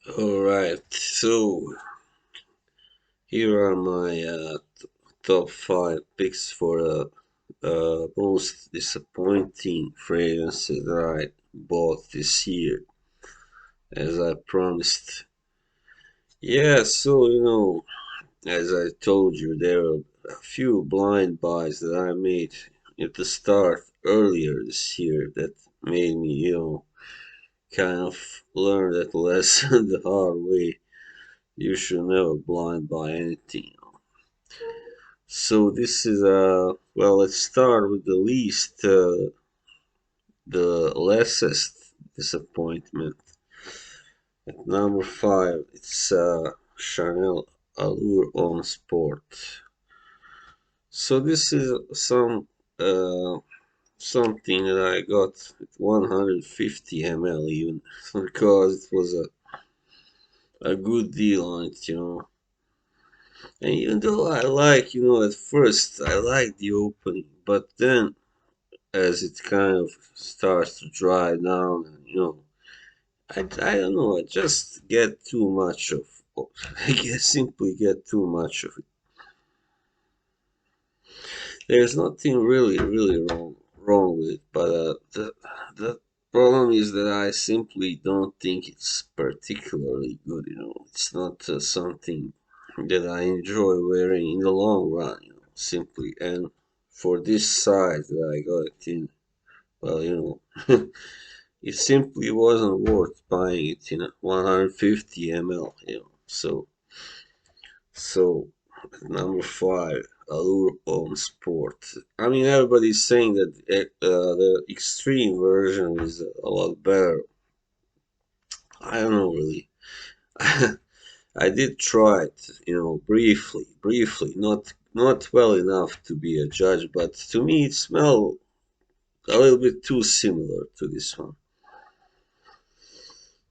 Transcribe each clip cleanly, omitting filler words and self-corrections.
Alright, so here are my top 5 picks for the most disappointing fragrances that I bought this year, as I promised. Yeah, so as I told you, there are a few blind buys that I made at the start earlier this year that made me, kind of learn that lesson the hard way. You should never blind buy anything. So this is well, let's start with the the lessest disappointment. At number 5, it's Chanel Allure on Sport. So this is uh something that I got at 150 ml even because it was a good deal on it. And even though I like, at first I like the opening, but then as it kind of starts to dry down, and I don't know, I just get too much of I guess simply get too much of it. There's nothing really wrong with it, but the problem is that I simply don't think it's particularly good. It's not something that I enjoy wearing in the long run, simply. And for this size that I got it in, well, it simply wasn't worth buying it in a 150 ml. So number 5, Allure Home Sport. I mean, everybody's saying that the extreme version is a lot better. I don't know really. I did try it, briefly, not well enough to be a judge, but to me it smelled a little bit too similar to this one.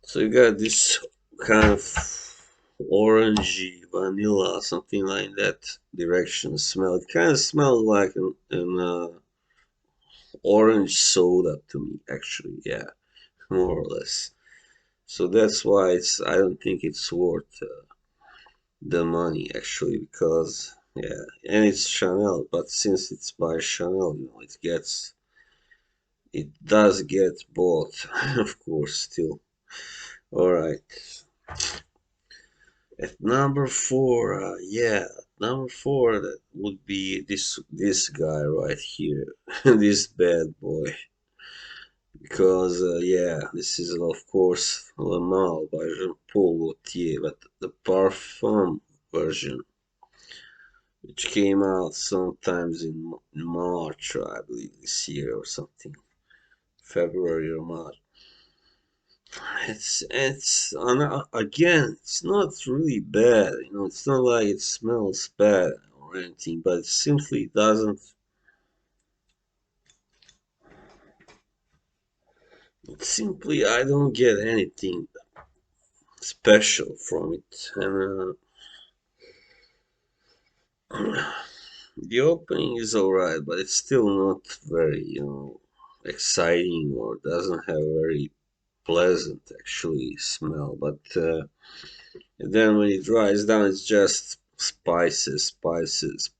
So you got this kind of orangey vanilla, something like that direction smell. It kind of smells like an orange soda to me, actually. Yeah, more or less. So that's why I don't think it's worth the money actually, because yeah, and it's Chanel. But since it's by Chanel, it does get bought, of course. Still, all right. At number 4, yeah, number 4 that would be this guy right here, this bad boy, because yeah, this is of course Le Mal by Jean Paul Gaultier, but the Parfum version, which came out sometimes in March, I believe, this year or something, February or March. Again, it's not really bad. It's not like it smells bad or anything, but it simply doesn't. It simply, I don't get anything special from it, and the opening is alright, but it's still not very exciting, or doesn't have a very pleasant actually smell. But then when it dries down, it's just spices,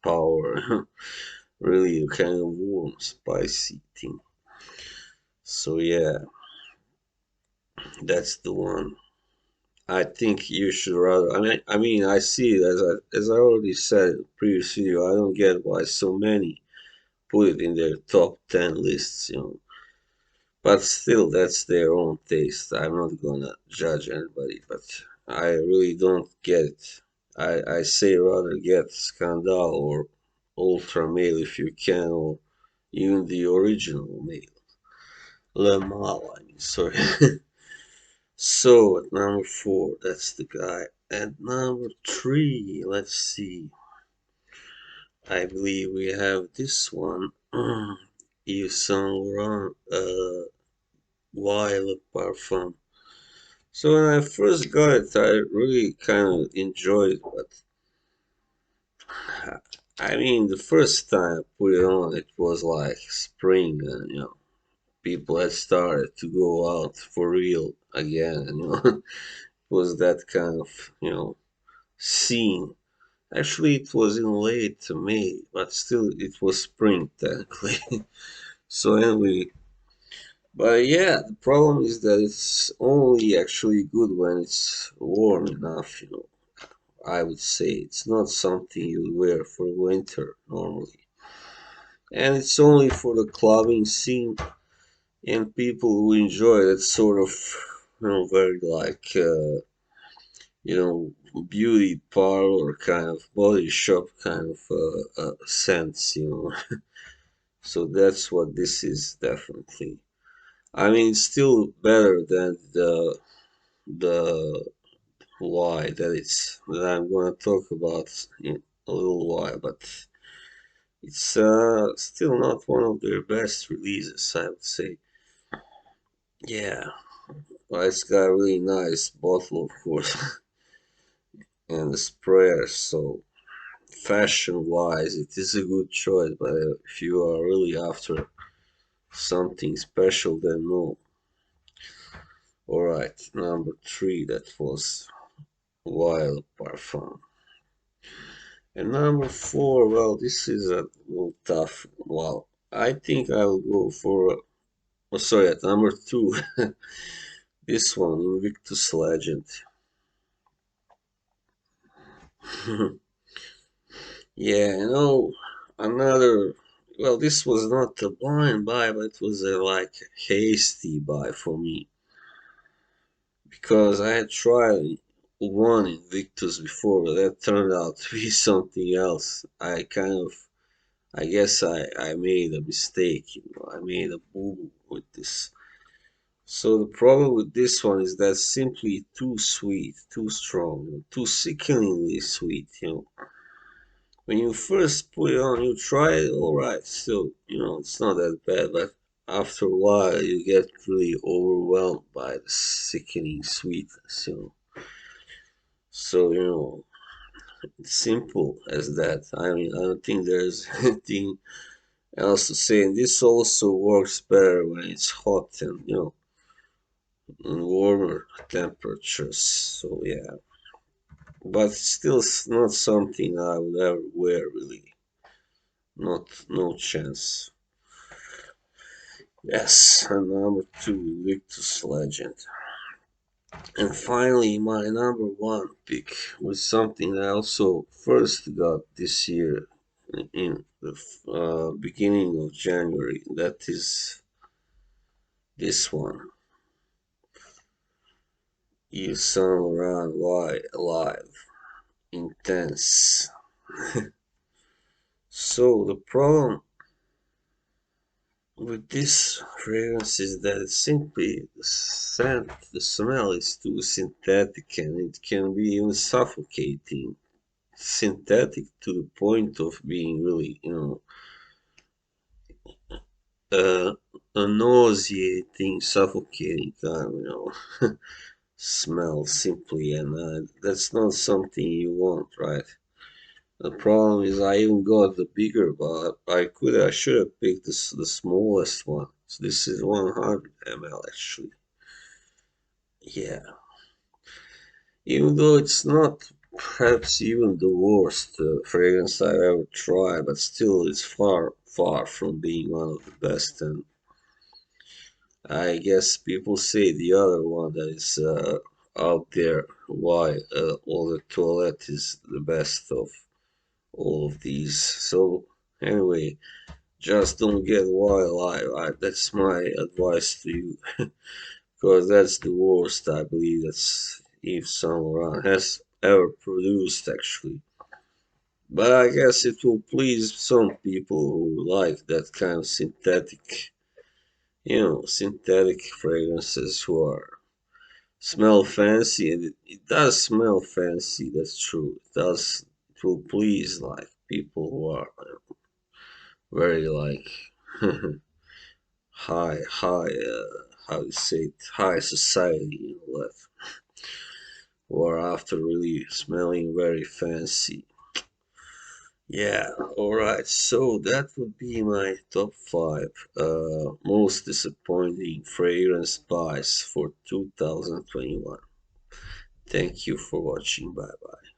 power. Really kind of warm, spicy thing. So yeah, that's the one. I think you should rather. I mean, I see it as I already said in the previous video. I don't get why so many put it in their top 10 lists. But still, that's their own taste. I'm not gonna judge anybody, but I really don't get it. I say rather get Scandal or Ultra Male if you can, or even the original Male. Le Mal, I mean, sorry. So at number 4, that's the guy. At number 3, let's see. I believe we have this one. Yves Saint Laurent, Wild Parfum. So when I first got it, I really kind of enjoyed it, but I mean, the first time I put it on, it was like spring, and people had started to go out for real again, and was that kind of, scene. Actually, it was in late May, but still, it was spring technically. So anyway, but yeah, the problem is that it's only actually good when it's warm enough. I would say it's not something you wear for winter normally, and it's only for the clubbing scene and people who enjoy that sort of, very like, beauty parlor kind of body shop kind of sense. So that's what this is definitely. I mean, it's still better than the why that I'm gonna talk about in a little while, but it's still not one of their best releases, I would say. Yeah, well, it's got a really nice bottle, of course, and the sprayer. So fashion-wise, it is a good choice. But if you are really after something special, then no. All right, number three, that was Wild Parfum. And number four, well, this is a little tough. Well, I think I'll go for, oh, sorry, at number two, this one, Invictus Legend. Yeah, another, well, this was not a blind buy, but it was a like hasty buy for me because I had tried one Invictus before, but that turned out to be something else. I guess I made a mistake, I made a boo with this. So the problem with this one is that simply too sweet, too strong, too sickeningly sweet. When you first put it on, you try it, all right, still, it's not that bad, but after a while, you get really overwhelmed by the sickening sweetness. So, it's simple as that. I mean, I don't think there's anything else to say. And this also works better when it's hot and, in warmer temperatures. So, yeah. But still, it's not something I would ever wear, really. Not, no chance. Yes, and number two, Victus Legend. And finally, my number one pick was something I also first got this year in the beginning of January. That is this one, Yves Saint Laurent Why Alive Intense. So the problem with this fragrance is that simply the scent, the smell is too synthetic and it can be even suffocating. Synthetic to the point of being really, uh, a nauseating, suffocating kind of, smell simply, and that's not something you want, right? The problem is I even got the bigger, but I should have picked the smallest one. So this is 100 ml actually. Yeah, even though it's not perhaps even the worst fragrance I've ever tried, but still it's far, far from being one of the best. And I guess people say the other one that is out there, why all the toilet is the best of all of these. So anyway, just don't get wildlife. That's my advice to you, because that's the worst I believe that's Yves Saint Laurent has ever produced, actually. But I guess it will please some people who like that kind of synthetic fragrances who are smell fancy, and it does smell fancy. That's true. It does. It will please like people who are very like high, how you say it, high society, like, who are after really smelling very fancy. Yeah, alright, so that would be my top 5 most disappointing fragrance buys for 2021. Thank you for watching. Bye bye.